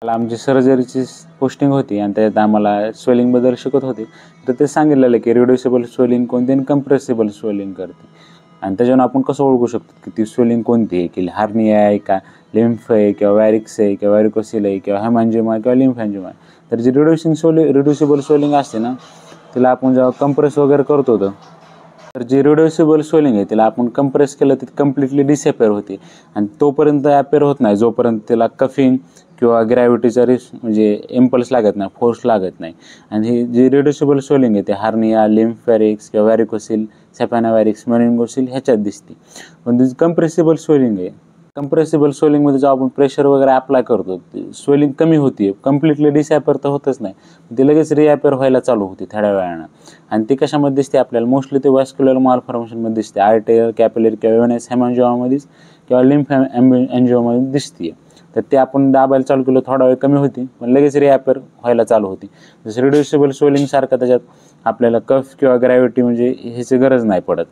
आमची सर्जरीची पोस्टिंग होती आणि त्यात आम्हाला स्वेलिंगबद्दल शिकत होते. तर ते सांगितलेलं की रिड्युसिबल स्वेलिंग कोणती आणि कंप्रेसिबल स्वेलिंग करते. आणि त्याच्यावरून आपण कसं ओळखू शकतो की ती स्वेलिंग कोणती आहे, की हार्निया आहे का, लिम्फ आहे किंवा वॅरिक्स आहे किंवा वॅरिकोसिल आहे किंवा हेमॅन्जिओमा आहे किंवा लिम्फॅन्जिओमा आहे. तर जी रिड्युसिबल स्वेलिंग असते ना, तिला आपण जेव्हा कंप्रेस वगैरे करतो तर जी रिड्युसिबल स्वेलिंग आहे तिला आपण कंप्रेस केलं तर कम्प्लिटली डिसअपेअर होते आणि तोपर्यंत अपेअर होत नाही जोपर्यंत तिला कफिंग किंवा ग्रॅव्हिटीचा म्हणजे इम्पल्स लागत नाही, फोर्स लागत नाही. आणि ही जी रिड्युसिबल स्वेलिंग आहे ते हार्निया, लिम्फ वॅरिक्स किंवा वॅरिकोसिल, सॅपाना वॅरिक्स, मेनिंगोसिल ह्याच्यात दिसते. पण जी कंप्रेसिबल स्वेलिंग आहे, कंप्रेसिबल स्वेलिंगमध्ये जेव्हा आपण प्रेशर वगैरे अप्लाय करतो स्वेलिंग कमी होती, कम्प्लिटली डिसअपेअर तर होतच नाही, ती लगेच रिअपेअर व्हायला चालू होते थोड्या वेळानं. आणि ती कशामध्ये दिसते आपल्याला, मोस्टली ते वॅस्क्युलर मालफॉर्मेशनमध्ये दिसते, आर्टेरियल, कॅपिलरी किंवा वेनस हेमॅन्जिओमामध्येच किंवा लिम्फ एन्जिओमध्ये दिसते. तर ते आपण दाबायला चालू केलं थोडा वेळ कमी होती पण लगेच रिअपेअर व्हायला चालू होती. जसं रिड्युसिबल स्वेलिंग सारखं त्याच्यात आपल्याला कफ किंवा ग्रॅव्हिटी म्हणजे ह्याची गरज नाही पडत.